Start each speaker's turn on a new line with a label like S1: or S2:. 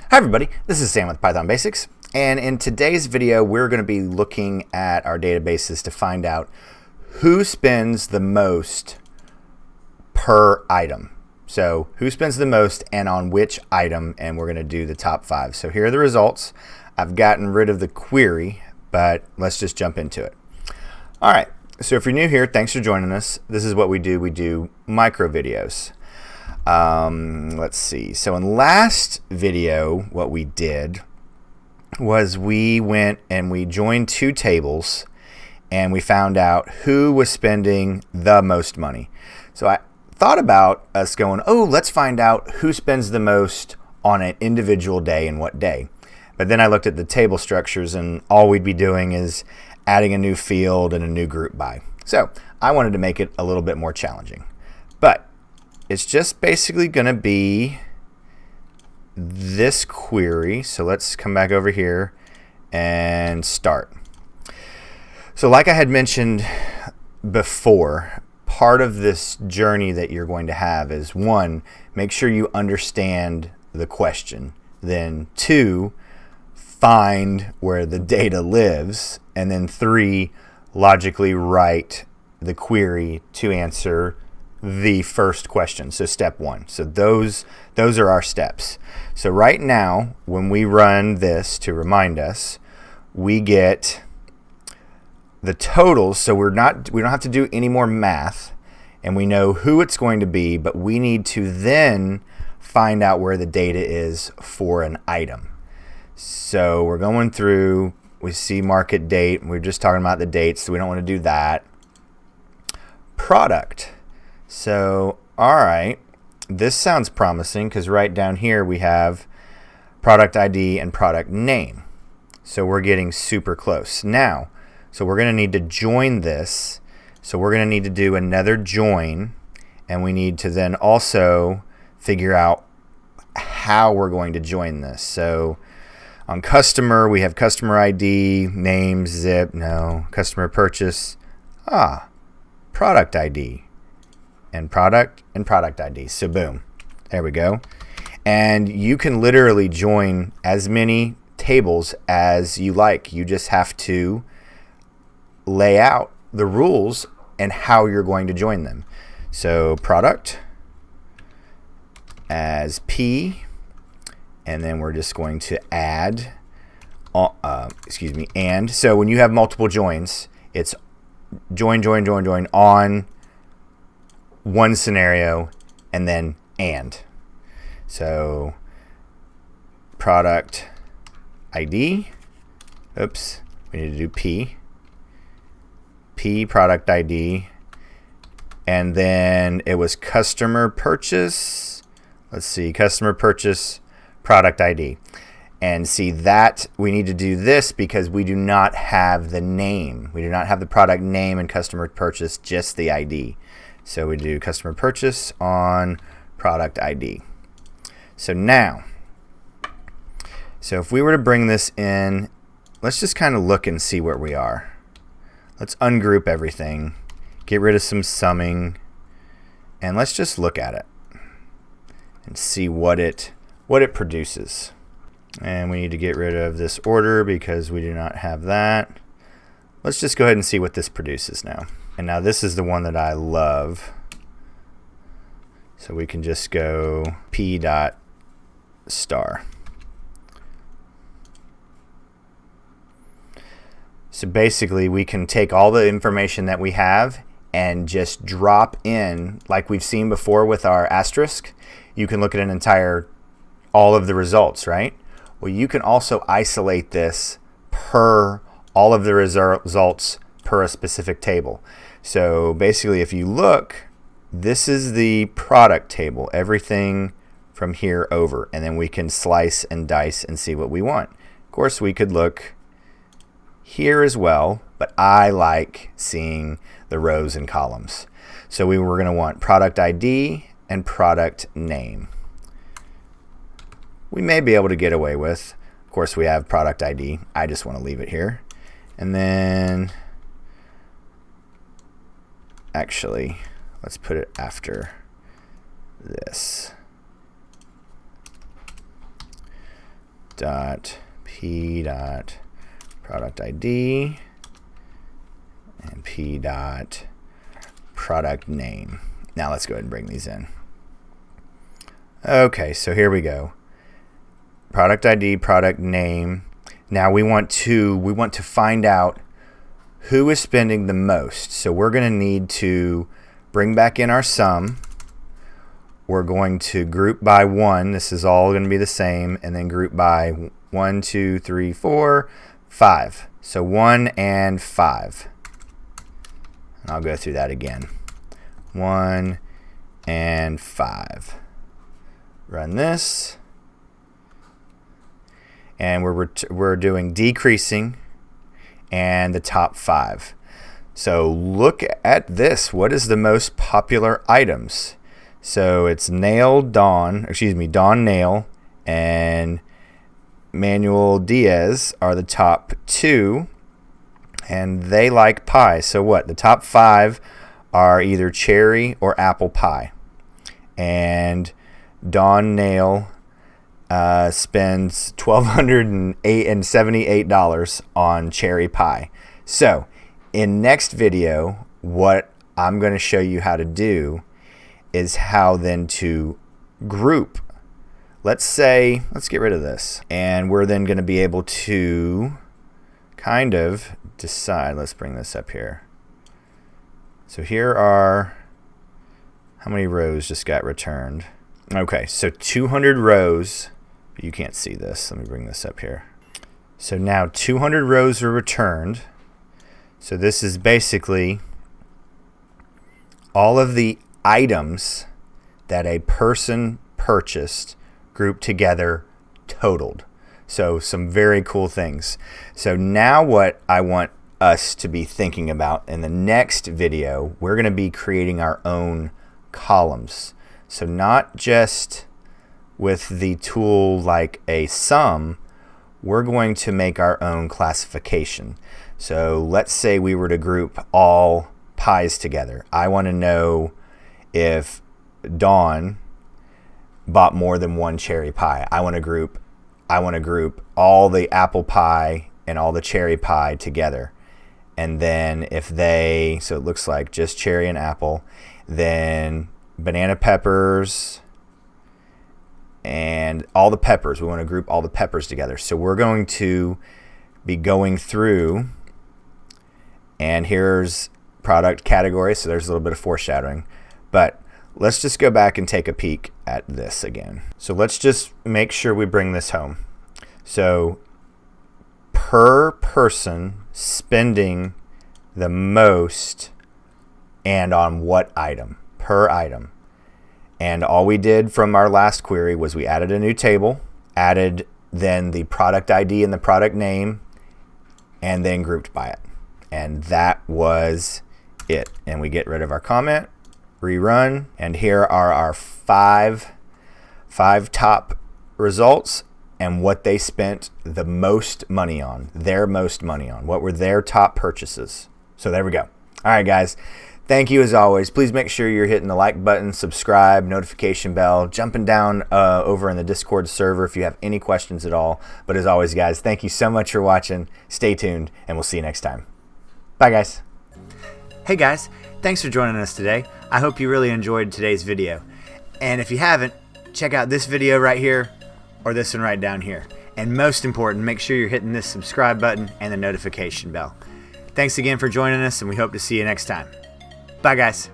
S1: Hi everybody, this is Sam with Python Basics, and in today's video we're going to be looking at our databases to find out who spends the most per item. So who spends the most and on which item, and we're going to do the top 5. So here are the results. I've gotten rid of the query, but let's just jump into it. Alright, so if you're new here, thanks for joining us. This is what we do. We do micro videos. Let's see. So in last video, what we did was we went and we joined two tables and we found out who was spending the most money. So I thought about us going, oh, let's find out who spends the most on an individual day and what day. But then I looked at the table structures and all we'd be doing is adding a new field and a new group by. So I wanted to make it a little bit more challenging. But it's just basically going to be this query. So let's come back over here and start. So like I had mentioned before, part of this journey that you're going to have is 1, make sure you understand the question. Then 2, find where the data lives. And then 3, logically write the query to answer the first question, so step 1. So those are our steps. So right now, when we run this to remind us, we get the totals. So we don't have to do any more math, and we know who it's going to be, but we need to then find out where the data is for an item. So we're going through, we see market date, we're just talking about the dates, so we don't want to do that. Product. So, all right, this sounds promising because right down here we have product ID and product name. So we're getting super close. Now, so we're going to need to join this. So we're going to need to do another join, and we need to then also figure out how we're going to join this. So on customer, we have customer ID, name, zip, no, customer purchase, product ID. And product ID. So boom, there we go. And you can literally join as many tables as you like. You just have to lay out the rules and how you're going to join them. So product as P, and then we're just going to add, and. So when you have multiple joins, it's join on one scenario, and then and. So product ID, oops, we need to do P product ID, and then it was customer purchase. Let's see, customer purchase product ID. And see that we need to do this because we do not have the name. We do not have the product name and customer purchase, just the ID. So we do customer purchase on product ID. So now, so if we were to bring this in, let's just kind of look and see where we are. Let's ungroup everything, get rid of some summing, and let's just look at it and see what it produces. And we need to get rid of this order because we do not have that. Let's just go ahead and see what this produces now. And now this is the one that I love. So we can just go p dot star. So basically we can take all the information that we have and just drop in, like we've seen before with our asterisk. You can look at all of the results, right? Well, you can also isolate this per all of the results per a specific table. So basically, if you look, this is the product table, everything from here over, and then we can slice and dice and see what we want. Of course, we could look here as well, but I like seeing the rows and columns. So we were going to want product ID and product name. We may be able to get away with, of course, we have product ID. I just want to leave it here. And then actually, let's put it after this. dot p dot product ID and p dot product name. Now let's go ahead and bring these in. Okay, so here we go. Product ID, product name. Now we want to find out who is spending the most. So we're going to need to bring back in our sum. We're going to group by 1. This is all going to be the same, and then group by 1, 2, 3, 4, 5. So 1 and 5. And I'll go through that again. 1 and 5. Run this. And we're doing decreasing and the top 5. So look at this. What is the most popular items? So it's Dawn Nail, and Manuel Diaz are the top 2, and they like pie. So what? The top 5 are either cherry or apple pie. And Dawn Nail spends $1,278 on cherry pie. So in next video, what I'm going to show you how to do is how then to group. Let's get rid of this, and we're then going to be able to kind of decide. Let's bring this up here. So here are how many rows just got returned. Okay, so 200 rows. You can't see this. Let me bring this up here. So now 200 rows are returned. So this is basically all of the items that a person purchased grouped together totaled. So some very cool things. So now what I want us to be thinking about in the next video, we're going to be creating our own columns. So not just with the tool like a sum, we're going to make our own classification. So let's say we were to group all pies together. I want to know if Dawn bought more than one cherry pie. I want to group all the apple pie and all the cherry pie together. And then if so it looks like just cherry and apple, then banana peppers and all the peppers. We want to group all the peppers together. So we're going to be going through, and here's product category. So there's a little bit of foreshadowing, but let's just go back and take a peek at this again. So let's just make sure we bring this home. So per person spending the most and on what item? Per item. And all we did from our last query was we added a new table, added then the product ID and the product name, and then grouped by it. And that was it. And we get rid of our comment, rerun, and here are our five top results and what they spent the most money on, what were their top purchases. So there we go. All right, guys. Thank you as always. Please make sure you're hitting the like button, subscribe, notification bell, jumping down over in the Discord server if you have any questions at all. But as always, guys, thank you so much for watching. Stay tuned, and we'll see you next time. Bye, guys. Hey, guys. Thanks for joining us today. I hope you really enjoyed today's video. And if you haven't, check out this video right here or this one right down here. And most important, make sure you're hitting this subscribe button and the notification bell. Thanks again for joining us, and we hope to see you next time. Bye, guys.